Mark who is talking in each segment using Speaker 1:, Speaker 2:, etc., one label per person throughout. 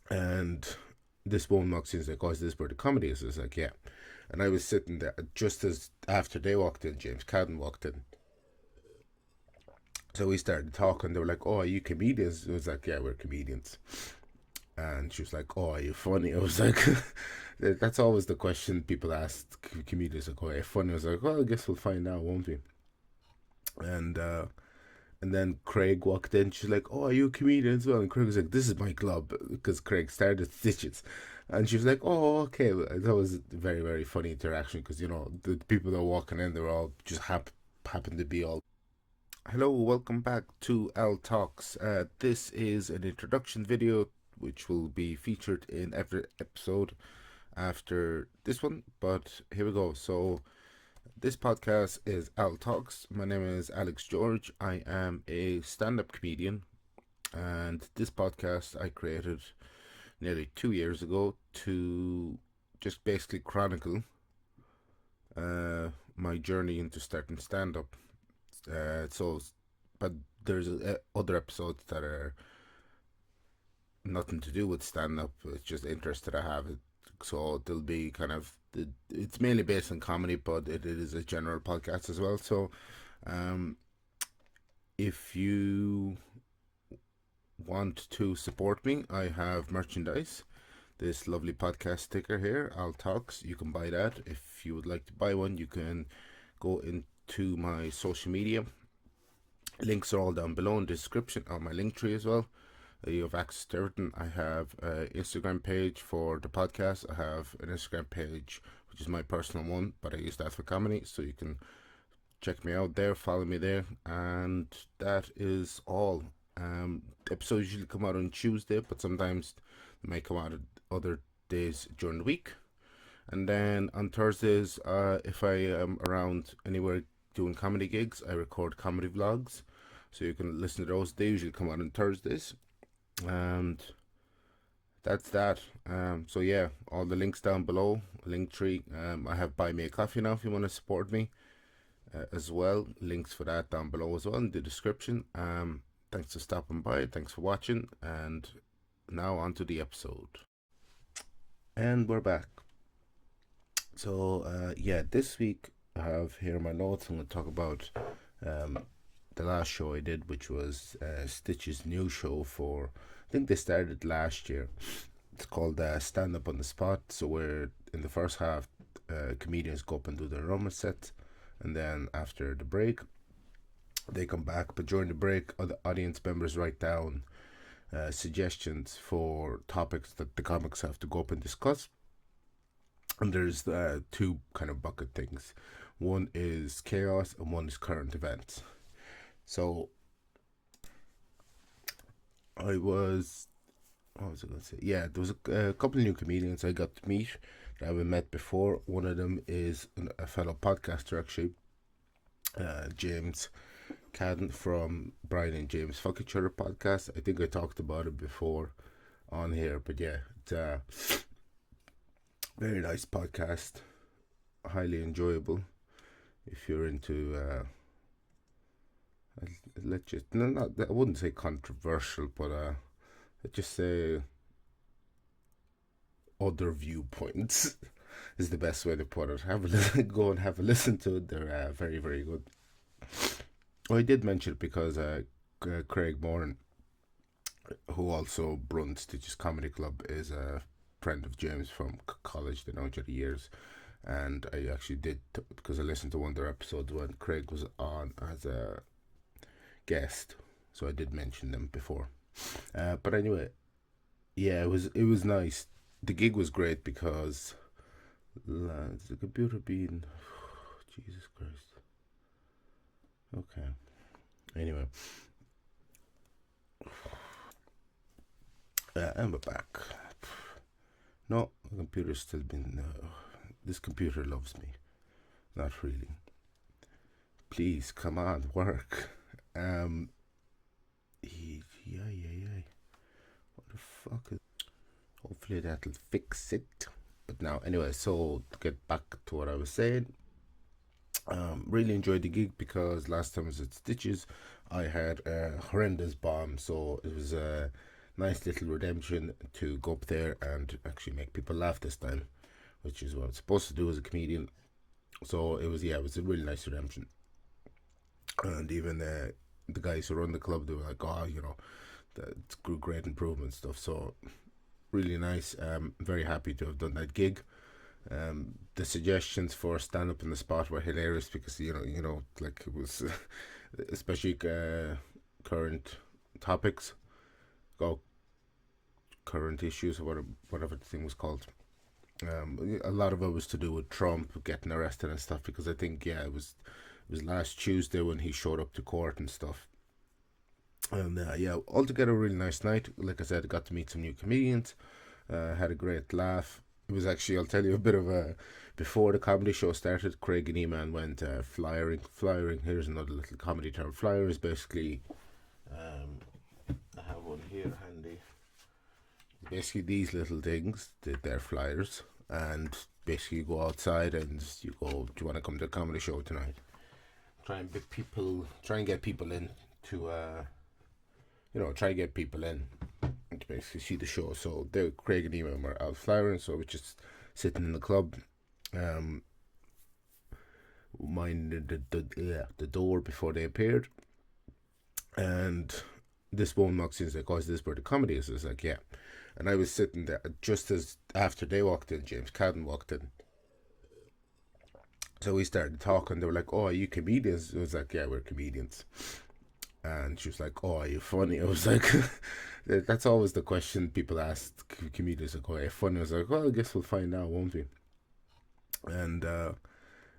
Speaker 1: And this woman walks in, and is like, "Oh, is this where the comedy is?" I was like, "Yeah." And I was sitting there just as after they walked in, James Cadden walked in. So we started talking. They were like, "Oh, are you comedians?" I was like, "Yeah, we're comedians." And she was like, "Oh, are you funny?" I was like, "That's always the question people ask comedians, like, oh, are you funny?" I was like, "Well, I guess we'll find out, won't we?" And and then Craig walked in. She's like, "Oh, are you a comedian as well?" And Craig was like, "This is my club," because Craig started Stitches. And she was like, "Oh, okay." That was a very, very funny interaction because, the people that were walking in, they were all just happened to be all. Hello, welcome back to L Talks. This is an introduction video which will be featured in every episode after this one. But here we go. So, this podcast is Al Talks. My name is Alex George. I am a stand up comedian, and this podcast I created nearly 2 years ago to just basically chronicle my journey into starting stand up. But there's other episodes that are nothing to do with stand up. It's just interest that I have. So there'll be it's mainly based on comedy, but it is a general podcast as well. So um, if you want to support me, I have merchandise. This lovely podcast sticker here, Al Talks. You can buy that. If you would like to buy one, you can go into my social media. Links are all down below in the description on my link tree as well. You have access to everything. I have an Instagram page for the podcast. I have an Instagram page, which is my personal one, but I use that for comedy. So you can check me out there, follow me there, and that is all. Episodes usually come out on Tuesday, but sometimes they might come out at other days during the week. And then on Thursdays, if I am around anywhere doing comedy gigs, I record comedy vlogs. So you can listen to those. They usually come out on Thursdays. And that's that. So yeah, all the links down below, link tree. I have Buy Me a Coffee now if you want to support me as well. Links for that down below as well in the description. Thanks for stopping by. Thanks for watching. And now on to the episode. And we're back. So yeah, this week I have here my notes. I'm going to talk about um, the last show I did, which was Stitch's new show for. I think they started last year. It's called Stand Up on the Spot. So we're in the first half, comedians go up and do their normal set, and then after the break, they come back. But during the break, other audience members write down suggestions for topics that the comics have to go up and discuss. And there's two kind of bucket things. One is chaos, and one is current events. So I was what was I going to say? Yeah, there was a couple of new comedians I got to meet that I haven't met before. One of them is a fellow podcaster, actually, James Cadden from Breen and James Fuck Each Other podcast. I think I talked about it before on here, but yeah, it's a very nice podcast, highly enjoyable. If you're into, let's just no, not I wouldn't say controversial, but let's just say other viewpoints is the best way to put it. Have a listen, go and have a listen to it. They're very, very good. Oh, I did mention it because Craig Moran, who also runs Stiches Comedy Club, is a friend of James from college. They know each other years, and I actually did because I listened to one of their episodes when Craig was on as a guest, so I did mention them before. But anyway, yeah, it was nice. The gig was great because lads, the computer being Jesus Christ. Okay. Anyway, and we're back. No, the computer's still been. This computer loves me. Not really. Please, come on, work. Um, yeah. What the fuck is. Hopefully that'll fix it. But now, anyway, so to get back to what I was saying, really enjoyed the gig because last time I was at Stitches, I had a horrendous bomb. So it was nice little redemption to go up there and actually make people laugh this time, which is what I'm supposed to do as a comedian. So it was a really nice redemption. And even the guys who run the club, they were like, oh, that's great improvement stuff. So really nice. Very happy to have done that gig. The suggestions for stand up in the spot were hilarious because like it was, especially current topics, or current issues, or whatever the thing was called. A lot of it was to do with Trump getting arrested and stuff because I think it was last Tuesday when he showed up to court and stuff. And yeah, altogether a really nice night. Like I said, I got to meet some new comedians. Had a great laugh. It was actually, I'll tell you a bit of a. Before the comedy show started, Craig and Eman went flyering. Flyering, here's another little comedy term. Flyer is basically. I have one here handy. Basically, these little things, they're flyers. And basically, you go outside and you go, do you want to come to a comedy show tonight? Try and get people in to, try and get people in to basically see the show. So they Craig and Eman were out flyering, so we're just sitting in the club, um, minding the door before they appeared, and this one knocks in and says, "Oh, is this where the comedy is?" I was like, "Yeah," and I was sitting there just as after they walked in. James Cadden walked in, so we started talking. They were like, "Oh, are you comedians?" I was like, "Yeah, we're comedians." And she was like, "Oh, are you funny?" I was like, "That's always the question people ask comedians. Like, oh, are you funny?" I was like, "Well, I guess we'll find out, won't we?" And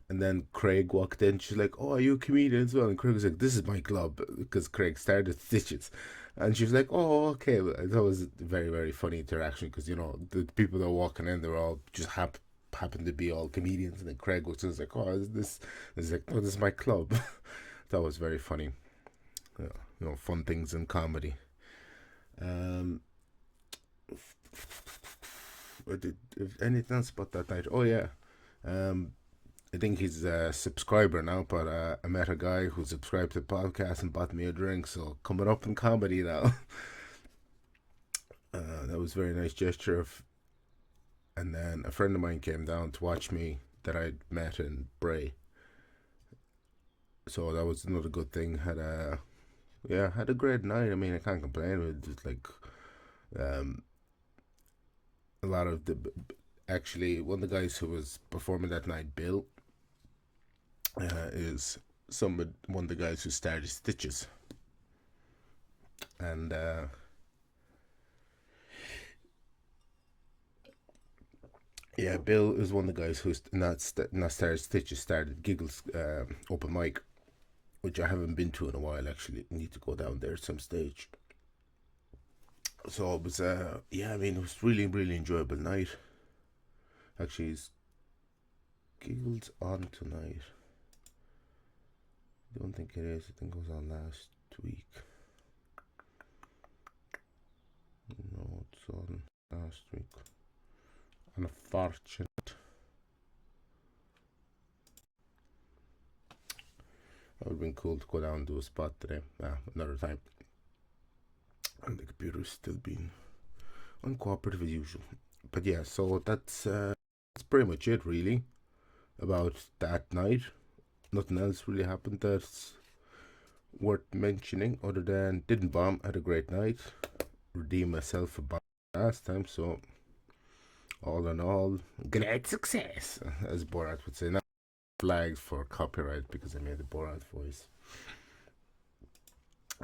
Speaker 1: and then Craig walked in. She's like, "Oh, are you a comedian as well?" And Craig was like, "This is my club," because Craig started Stitches. And she was like, "Oh, okay." That was a very, very funny interaction because, the people that were walking in, they were all just happened to be all comedians. And then Craig was just like, "Oh, is this?" He's like, "No, this is my club." That was very funny. Yeah, fun things in comedy. Um, if anything else about that night? Oh, yeah. Um, I think he's a subscriber now, but I met a guy who subscribed to the podcast and bought me a drink. So coming up in comedy now. That was a very nice gesture of. And then a friend of mine came down to watch me that I'd met in Bray. So that was another good thing. Had a great night. I mean, I can't complain. It was like um, a lot of the. Actually, one of the guys who was performing that night, Bill, is one of the guys who started Stitches, and yeah, Bill is one of the guys who's not started Stitches, started Giggles open mic, which I haven't been to in a while. Actually, need to go down there at some stage. So it was yeah, I mean, it was really really enjoyable night. Actually, is Giggles on tonight? I don't think it is. I think it was on last week. No, it's on last week. Unfortunate. That would have been cool to go down and do a spot today. Another time. And the computer's still being uncooperative as usual. But yeah, so that's pretty much it really about that night. Nothing else really happened that's worth mentioning other than didn't bomb, had a great night, redeemed myself for bomb last time, so all in all, great success, as Borat would say. Not flagged for copyright because I made the Borat voice.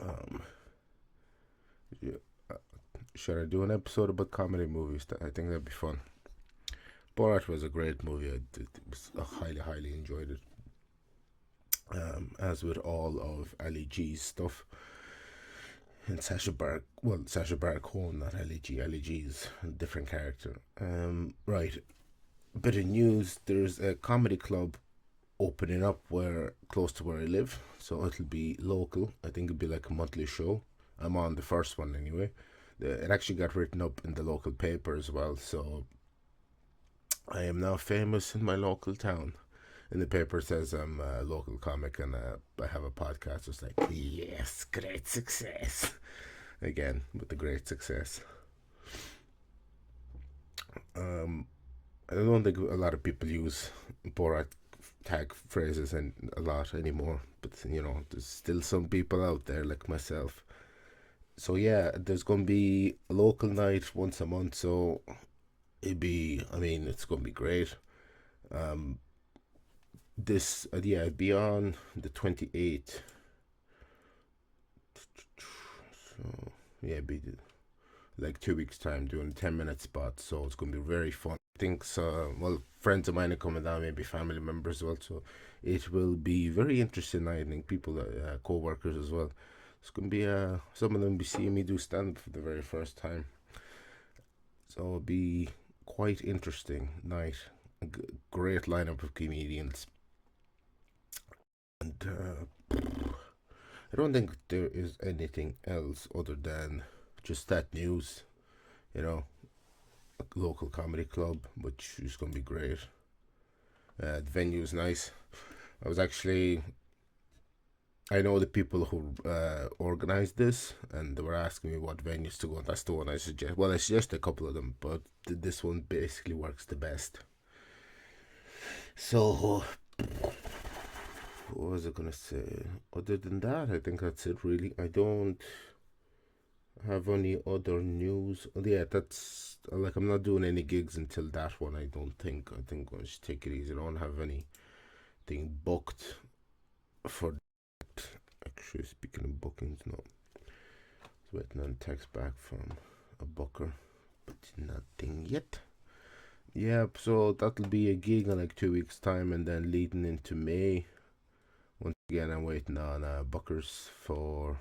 Speaker 1: Um, yeah, should I do an episode about comedy movies? I think that'd be fun. Borat was a great movie. I highly, highly enjoyed it. As with all of Ali G's stuff. And Sacha Baron Cohen, not Ali G. Ali G's a different character. Right. Bit of news. There's a comedy club opening up close to where I live, so it'll be local. I think it'll be like a monthly show. I'm on the first one anyway. It actually got written up in the local paper as well, so I am now famous in my local town. In the paper it says I'm a local comic and I have a podcast. It's like, yes, great success. again with the great success. Um, I don't think a lot of people use Borat tag phrases and a lot anymore, but there's still some people out there like myself. So yeah, there's gonna be a local night once a month, so I mean, it's gonna be great. Um, this yeah, it'd be on the 28th. So yeah, it'd be like 2 weeks time doing a 10-minute spot, so it's gonna be very fun. I think so. Well, friends of mine are coming down, maybe family members as well, so it will be very interesting. I think people, co-workers as well. It's gonna be some of them be seeing me do stand up for the very first time, so it'll be quite interesting night. Great lineup of comedians, and I don't think there is anything else other than just that news. You know, a local comedy club, which is going to be great. The venue is nice. I was actually, I know the people who organized this, and they were asking me what venues to go. That's the one I suggest. Well, I suggest a couple of them, but this one basically works the best. So, what was I gonna say? Other than that, I think that's it. Really, I don't have any other news. Yeah, that's like I'm not doing any gigs until that one. I don't think. I think I should take it easy. I don't have anything booked for that. Actually, speaking of bookings, no. I was waiting on a text back from a booker, but nothing yet. Yeah, so that'll be a gig in like 2 weeks' time, and then leading into May. Once again, I'm waiting on bookers for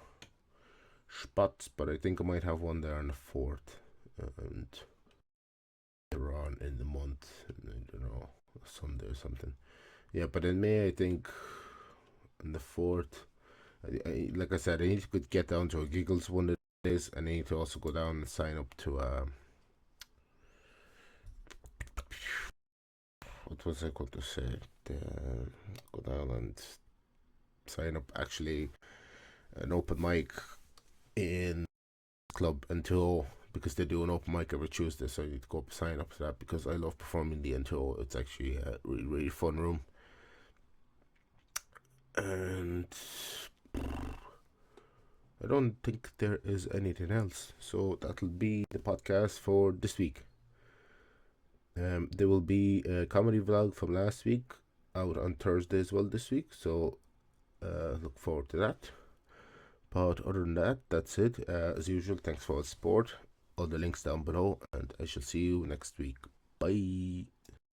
Speaker 1: spots, but I think I might have one there on the 4th, and later on in the month, I don't know, Sunday or something. Yeah, but in May, I think on the 4th, like I said, I need to get down to a Giggles one of the days, and I need to also go down and sign up to what was I going to say? Go down and sign up actually an open mic in club until, because they do an open mic every Tuesday, so I need to go up sign up for that because I love performing the NTO. It's actually a really, really fun room. And I don't think there is anything else. So that'll be the podcast for this week. There will be a comedy vlog from last week out on Thursday as well this week. So look forward to that. But other than that, that's it. As usual, thanks for all the support. All the links down below, and I shall see you next week. Bye.